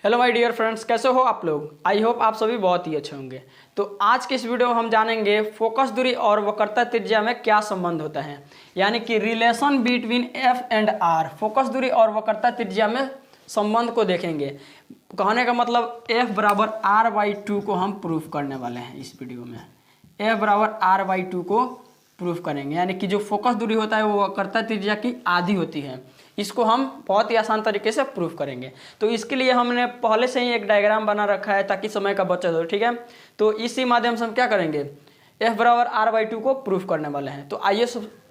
Hello my dear friends, कैसे हो आप लोग। आई होप आप सभी बहुत ही अच्छे होंगे। तो आज के इस वीडियो में हम जानेंगे फोकस दूरी और वक्रता त्रिज्या में क्या संबंध होता है, यानी कि relation between F and R. Focus दूरी और वक्रता त्रिज्या में संबंध को देखेंगे। कहने का मतलब एफ बराबर r/2 को हम प्रूफ करने वाले हैं इस वीडियो में। एफ बराबर r/2 को प्रूफ करेंगे, यानी कि जो फोकस दूरी होता है वो वक्रता त्रिज्या की आधी होती है। इसको हम बहुत ही आसान तरीके से प्रूफ करेंगे। तो इसके लिए हमने पहले से ही एक डायग्राम बना रखा है ताकि समय का बचत हो, ठीक है। तो इसी माध्यम से हम क्या करेंगे, f बराबर r/2 को प्रूफ करने वाले हैं। तो आइए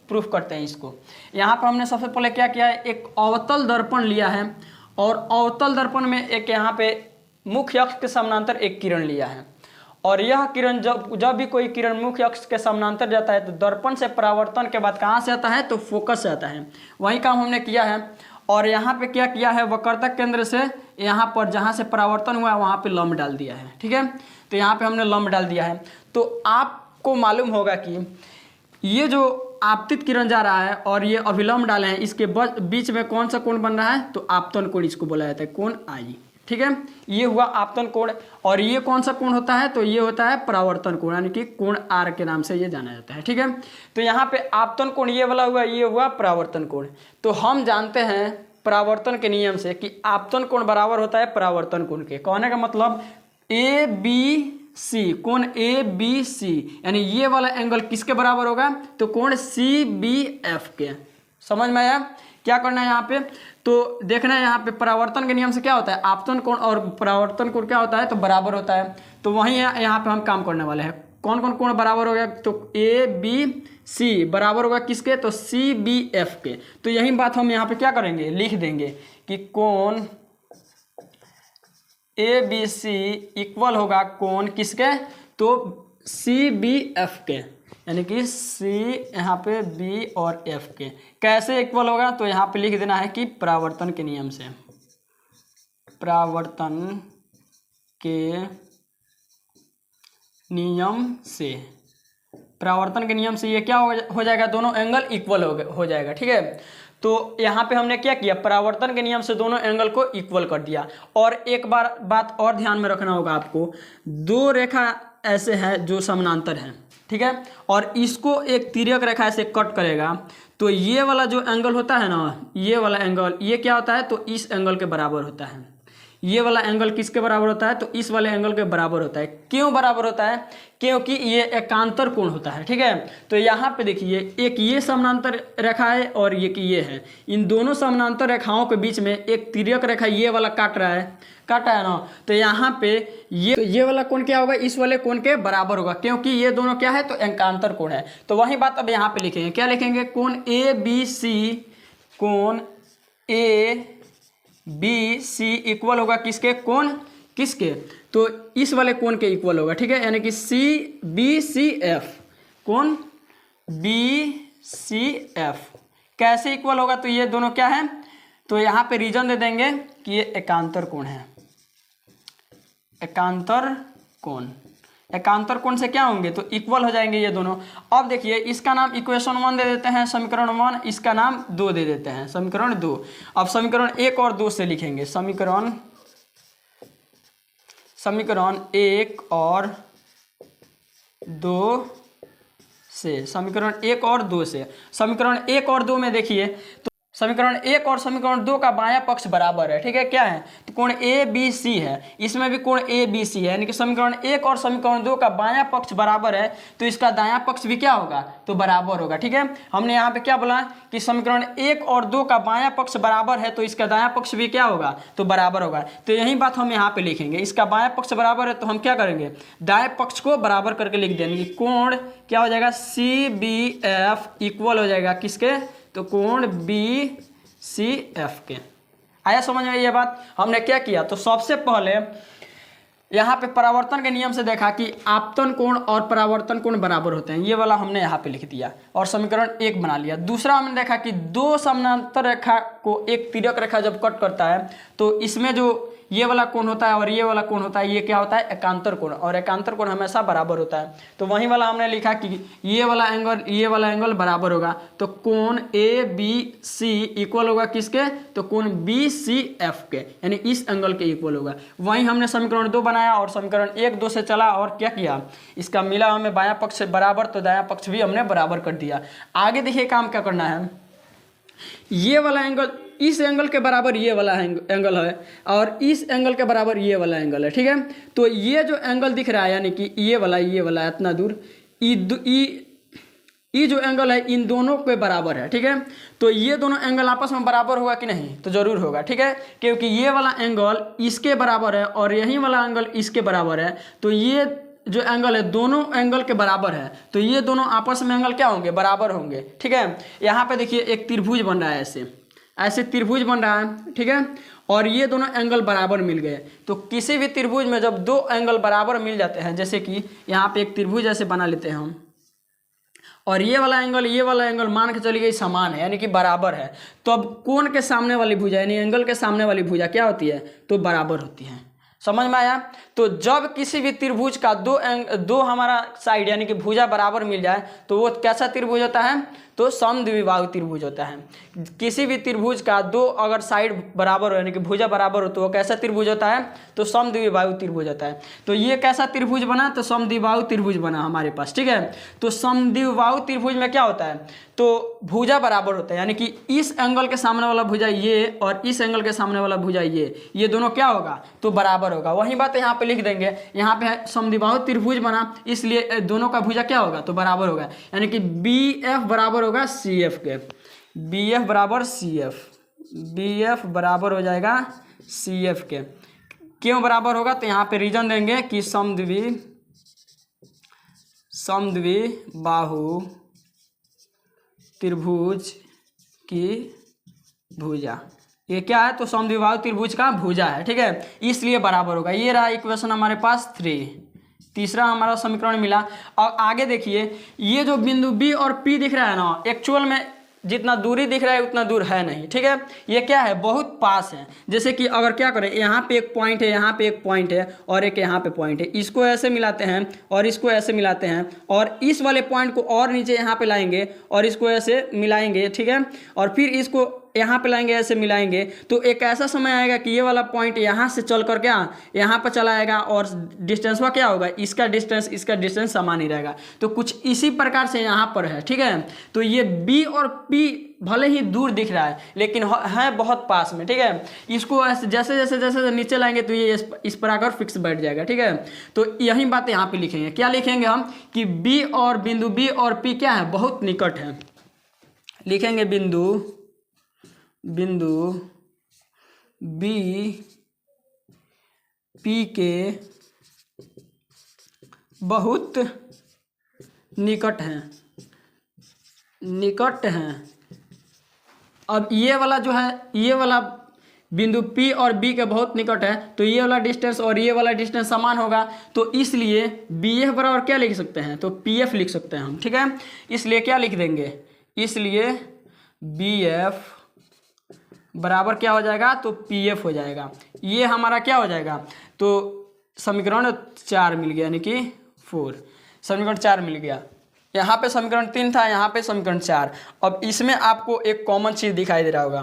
प्रूफ करते हैं इसको। यहाँ पर हमने सबसे पहले क्या किया है, एक अवतल दर्पण लिया है और अवतल दर्पण में एक यहाँ पे मुख्य अक्ष के समानांतर एक किरण लिया है। और यह किरण जब भी कोई किरण मुख्य अक्ष के समानांतर जाता है तो दर्पण से परावर्तन के बाद कहाँ से आता है, तो फोकस से आता है। वही काम हमने किया है। और यहाँ पे क्या किया है, वक्रता केंद्र से यहाँ पर जहाँ से परावर्तन हुआ है वहाँ पे लंब डाल दिया है, ठीक है। तो यहाँ पे हमने लंब डाल दिया है। तो आपको मालूम होगा कि ये जो आपतित किरण जा रहा है और ये अभिलंब डाले हैं, इसके बीच में कौन सा कोण बन रहा है, तो आपतन कोण इसको बोला जाता है, कोण आई, ठीक है। ये हुआ आपतन कोण। और ये कौन सा कोण होता है, तो ये होता है परावर्तन कोण, यानी कि कोण आर के नाम से ये जाना जाता है, ठीक है। तो यहाँ पे आपतन कोण ये वाला हुआ, ये हुआ परावर्तन कोण। तो हम जानते हैं परावर्तन के नियम से कि आपतन कोण बराबर होता है परावर्तन कोण के। कहने का मतलब ए बी सी, कोण ए बी सी, यानी ये वाला एंगल किसके बराबर होगा, तो कोण सी बी एफ के। समझ में आया। क्या करना है यहाँ पे, तो देखना है यहाँ पे परावर्तन के नियम से क्या होता है, आपतन कोण और परावर्तन कोण क्या होता है, तो बराबर होता है। तो वहीं यहाँ पे हम काम करने वाले हैं। कौन कौन कोण बराबर हो गया, तो ए बी सी बराबर होगा किसके, तो सी बी एफ के। तो यही बात हम यहाँ पे क्या करेंगे, लिख देंगे कि कोण ए बी सी इक्वल होगा कोण किसके, तो सी बी एफ के, यानी कि सी यहाँ पे बी और एफ के। कैसे इक्वल होगा, तो यहाँ पे लिख देना है कि परावर्तन के नियम से। परावर्तन के नियम से, परावर्तन के नियम से ये क्या हो जाएगा, दोनों एंगल इक्वल हो जाएगा, ठीक है। तो यहाँ पे हमने क्या किया, परावर्तन के नियम से दोनों एंगल को इक्वल कर दिया। और एक बार बात और ध्यान में रखना होगा आपको, दो रेखा ऐसे है जो समानांतर है, ठीक है, और इसको एक तिर्यक रेखा से कट करेगा। तो ये वाला जो एंगल होता है ना, ये वाला एंगल ये क्या होता है, तो इस एंगल के बराबर होता है। ये वाला एंगल किसके बराबर होता है, तो इस वाले एंगल के बराबर होता है। क्यों बराबर होता है, क्योंकि ये एकांतर कोण होता है, ठीक है। तो यहाँ पे देखिए, एक ये समानांतर रेखा है और ये है। इन दोनों समानांतर रेखाओं के बीच में एक तिर्यक रेखा ये वाला काट रहा है ना। तो यहाँ पे ये वाला कोण क्या होगा, इस वाले कोण के बराबर होगा, क्योंकि ये दोनों क्या है, तो एकांतर कोण है। तो वही बात अब यहाँ पे लिखेंगे, क्या लिखेंगे, कोण ए बी सी, कोण ए बी सी इक्वल होगा किसके, कोण किसके, तो इस वाले कोण के इक्वल होगा, ठीक है। यानी कि सी बी सी एफ, कोण बी सी एफ कैसे इक्वल होगा, तो ये दोनों क्या है, तो यहाँ पे रीजन दे देंगे कि ये एकांतर कोण है। एकांतर कोण, एकांतर कोण से क्या होंगे, तो इक्वल हो जाएंगे ये दोनों। अब देखिए, इसका नाम इक्वेशन 1 दे देते हैं, समीकरण 1, इसका नाम 2 दे देते हैं, समीकरण 2। अब समीकरण 1 और 2 से लिखेंगे, समीकरण 1 और 2 से, समीकरण 1 और 2 से। समीकरण 1 और 2 में देखिए, तो समीकरण 1 और समीकरण 2 का बायां पक्ष बराबर है, ठीक है। क्या है, तो कोण ए बी सी है, इसमें भी कोण ए बी सी है, यानी कि समीकरण 1 और समीकरण 2 का बायां पक्ष बराबर है, तो इसका दायां पक्ष भी क्या होगा, तो बराबर होगा, ठीक है। हमने यहाँ पे क्या बोला कि समीकरण 1 और 2 का बायां पक्ष बराबर है, तो इसका दायां पक्ष भी क्या होगा, तो बराबर होगा। तो यही बात हम यहाँ पे लिखेंगे, इसका बायां पक्ष बराबर है, तो हम क्या करेंगे, दाएं पक्ष को बराबर करके लिख देंगे। कोण क्या हो जाएगा, सी बी एफ इक्वल हो जाएगा किसके, तो कोण बी सी एफ के। आया समझ में ये बात। हमने क्या किया, तो सबसे पहले यहाँ पे परावर्तन के नियम से देखा कि आपतन कोण और परावर्तन कोण बराबर होते हैं, ये वाला हमने यहाँ पे लिख दिया और समीकरण 1 बना लिया। दूसरा हमने देखा कि दो समानांतर रेखा को एक तिर्यक रेखा जब कट करता है तो इसमें जो ये वाला कोण होता है और ये वाला कोण होता है, ये क्या होता है, एकांतर कोण, और एकांतर कोण हमेशा बराबर होता है। तो वही वाला हमने लिखा कि ये वाला एंगल बराबर होगा, तो कोण ABC इक्वल होगा किसके, तो कोण BCF के, यानी इस एंगल के इक्वल होगा। वहीं हमने समीकरण 2 बनाया और समीकरण 1, 2 से चला और क्या किया, इसका मिला हमें बायां पक्ष से बराबर, तो दायां पक्ष भी हमने बराबर कर दिया। आगे देखिए काम क्या करना है, ये वाला एंगल इस एंगल के बराबर ये वाला एंगल है और इस एंगल के बराबर ये वाला एंगल है, ठीक है। तो ये जो एंगल दिख रहा है यानी कि ये वाला इतना दूर, ये जो एंगल है इन दोनों के बराबर है, ठीक है। तो ये दोनों एंगल आपस में बराबर होगा कि नहीं, तो जरूर होगा, ठीक है, क्योंकि ये वाला एंगल इसके बराबर है और यही वाला एंगल इसके बराबर है। तो ये जो एंगल है दोनों एंगल के बराबर है, तो ये दोनों आपस में एंगल क्या होंगे, बराबर होंगे, ठीक है। यहाँ पे देखिए एक त्रिभुज बन रहा है, ऐसे त्रिभुज बन रहा है, ठीक है, और ये दोनों एंगल बराबर मिल गए। तो किसी भी त्रिभुज में जब दो एंगल बराबर मिल जाते हैं, जैसे कि यहाँ पे एक त्रिभुज ऐसे बना लेते हैं हम, और ये वाला एंगल मान के चलिए समान है यानी कि बराबर है, तो अब कोण के सामने वाली भुजा यानी एंगल के सामने वाली भुजा क्या होती है, तो बराबर होती है। समझ में आया। तो जब किसी भी त्रिभुज का दो हमारा साइड यानी कि भुजा बराबर मिल जाए तो वो कैसा त्रिभुज होता है, तो समद्विबाहु त्रिभुज होता है। किसी भी त्रिभुज का दो अगर साइड बराबर हो यानी कि भुजा बराबर हो तो वो कैसा त्रिभुज होता है, तो समद्विबाहु त्रिभुज होता है। तो ये कैसा त्रिभुज बना, तो समद्विबाहु त्रिभुज बना हमारे पास, ठीक है। तो समद्विबाहु त्रिभुज में क्या होता है, तो भुजा बराबर होता है यानी कि इस एंगल के सामने वाला भुजा ये और इस एंगल के सामने वाला भुजा ये दोनों क्या होगा, तो बराबर होगा। वही बात यहाँ पे लिख देंगे, यहाँ पे समद्विबाहु त्रिभुज बना इसलिए दोनों का भुजा क्या होगा, तो बराबर होगा, यानी कि BF बराबर होगा CF के, BF बराबर CF, BF बराबर हो जाएगा CF के। क्यों बराबर होगा, तो यहाँ पे रीजन देंगे कि समद्विबाहु त्रिभुज की भुजा, ये क्या है, तो समद्विबाहु त्रिभुज का भुजा है, ठीक है, इसलिए बराबर होगा। ये रहा इक्वेशन हमारे पास 3, तीसरा हमारा समीकरण मिला। और आगे देखिए ये जो बिंदु B और P दिख रहा है ना, एक्चुअल में जितना दूरी दिख रहा है उतना दूर है नहीं, ठीक है, ये क्या है, बहुत पास है। जैसे कि अगर क्या करें, यहाँ पे एक पॉइंट है, यहाँ पे एक पॉइंट है और एक यहाँ पे पॉइंट है, इसको ऐसे मिलाते हैं और इसको ऐसे मिलाते हैं और इस वाले पॉइंट को और नीचे यहाँ पे लाएंगे और इसको ऐसे मिलाएंगे, ठीक है, और फिर इसको यहाँ पे लाएंगे ऐसे मिलाएंगे, तो एक ऐसा समय आएगा कि ये वाला पॉइंट यहाँ से चल कर क्या यहाँ पर चला आएगा और डिस्टेंस का क्या होगा, इसका डिस्टेंस समान ही रहेगा। तो कुछ इसी प्रकार से यहाँ पर है, ठीक है। तो ये B और P भले ही दूर दिख रहा है लेकिन है बहुत पास में, ठीक है। इसको जैसे जैसे नीचे लाएंगे तो ये इस पर आकर फिक्स बैठ जाएगा, ठीक है। तो यही बात यहाँ पे लिखेंगे, क्या लिखेंगे हम कि बिंदु B और P क्या है, बहुत निकट है। लिखेंगे बिंदु B P के बहुत निकट हैं। अब ये वाला जो है, ये वाला बिंदु P और B के बहुत निकट है, तो ये वाला डिस्टेंस और ये वाला डिस्टेंस समान होगा, तो इसलिए BF बराबर क्या लिख सकते हैं, तो PF लिख सकते हैं हम, ठीक है। इसलिए क्या लिख देंगे, इसलिए BF बराबर क्या हो जाएगा, तो PF हो जाएगा। ये हमारा क्या हो जाएगा, तो समीकरण 4 मिल गया, यानी कि 4, समीकरण 4 मिल गया। यहाँ पे समीकरण 3 था, यहाँ पे समीकरण 4। अब इसमें आपको एक कॉमन चीज़ दिखाई दे रहा होगा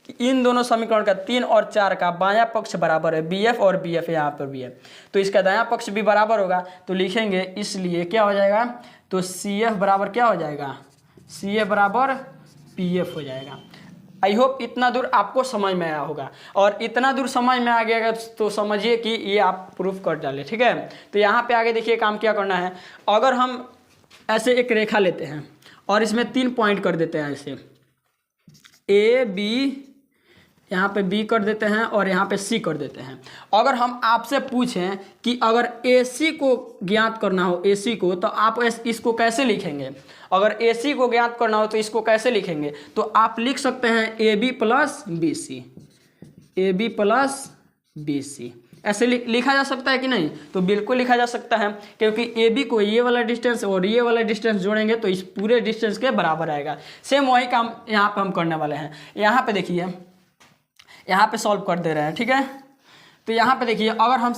कि इन दोनों समीकरण का 3 और 4 का बायां पक्ष बराबर है, BF और BF यहाँ पर भी है, तो इसका दायां पक्ष भी बराबर होगा। तो लिखेंगे इसलिए क्या हो जाएगा, तो CF बराबर क्या हो जाएगा, CF बराबर PF हो जाएगा। आई होप इतना दूर आपको समझ में आया होगा, और इतना दूर समझ में आ गया तो समझिए कि ये आप प्रूफ कर डालें, ठीक है। तो यहाँ पे आगे देखिए काम क्या करना है। अगर हम ऐसे एक रेखा लेते हैं और इसमें 3 पॉइंट कर देते हैं, ऐसे A B, यहाँ पे B कर देते हैं और यहाँ पे C कर देते हैं। अगर हम आपसे पूछें कि अगर AC को ज्ञात करना हो, AC को, तो आप इसको कैसे लिखेंगे, अगर AC को ज्ञात करना हो तो इसको कैसे लिखेंगे, तो आप लिख सकते हैं AB plus BC, AB plus BC, ऐसे लिखा जा सकता है कि नहीं? तो बिल्कुल लिखा जा सकता है, क्योंकि ए बी को ये वाला डिस्टेंस और ये वाला डिस्टेंस जोड़ेंगे तो इस पूरे डिस्टेंस के बराबर आएगा। सेम वही काम यहाँ पे हम करने वाले हैं। यहाँ पे देखिए, यहाँ पे सॉल्व कर दे रहे हैं, ठीक है। तो यहाँ पे देखिए, अगर हम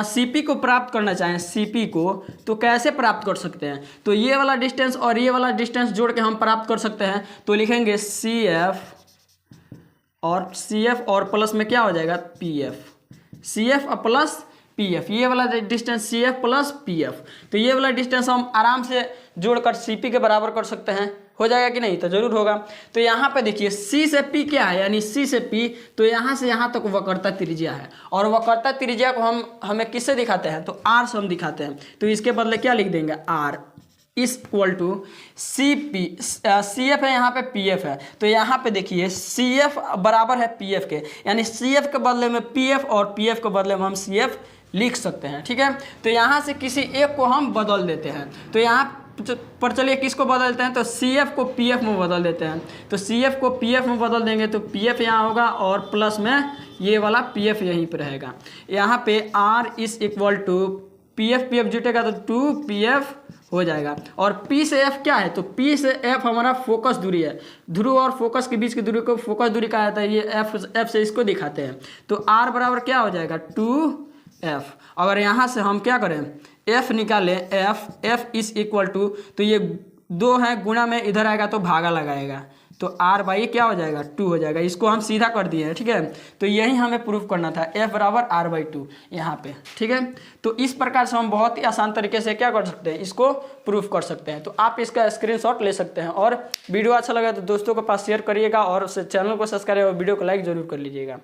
CP को प्राप्त करना चाहें, CP को, तो कैसे प्राप्त कर सकते हैं? तो ये वाला डिस्टेंस और ये वाला डिस्टेंस जोड़ के हम प्राप्त कर सकते हैं। तो लिखेंगे CF और प्लस में क्या हो जाएगा, PF। CF प्लस PF, ये वाला डिस्टेंस CF प्लस PF। तो ये वाला डिस्टेंस हम आराम से जोड़कर CP के बराबर कर सकते हैं। हो जाएगा कि नहीं? तो जरूर होगा। तो यहाँ पे देखिए, C से P क्या है, यानी C से P, तो यहाँ से यहाँ तक वक्रता त्रिज्या है, और वक्रता त्रिज्या को हमें किससे दिखाते हैं? तो R से हम दिखाते हैं। तो इसके बदले क्या लिख देंगे, R is equal to CP, CF है, यहाँ पे PF है। तो यहाँ पे देखिए, CF बराबर है PF के, यानी CF के बदले में PF और PF के बदले में हम CF लिख सकते हैं, ठीक है। तो यहाँ से किसी एक को हम बदल देते हैं। तो यहाँ पर चलिए किसको बदलते हैं, तो CF को PF में बदल देते हैं। तो CF को PF में बदल देंगे तो PF यहाँ होगा और प्लस में ये वाला PF यहीं पर रहेगा। यहाँ पे R is equal to PF जुटेगा तो 2PF हो जाएगा। और P से F क्या है, तो P से F हमारा फोकस दूरी है। ध्रुव और फोकस के बीच की दूरी को फोकस दूरी कहा जाता है। ये F से इसको दिखाते हैं। तो R बराबर क्या हो जाएगा, 2F। अगर यहाँ से हम क्या करें, F निकालें, F इज इक्वल टू, तो ये 2 है, गुणा में इधर आएगा तो भागा लगाएगा, तो R बाई क्या हो जाएगा, 2 हो जाएगा। इसको हम सीधा कर दिए हैं, ठीक है। तो यही हमें प्रूफ करना था, F बराबर R/2 यहाँ पे, ठीक है। तो इस प्रकार से हम बहुत ही आसान तरीके से क्या कर सकते हैं, इसको प्रूफ कर सकते हैं। तो आप इसका स्क्रीनशॉट ले सकते हैं। और वीडियो अच्छा लगा तो दोस्तों के पास शेयर करिएगा, और चैनल को सब्सक्राइब और वीडियो को लाइक जरूर कर लीजिएगा।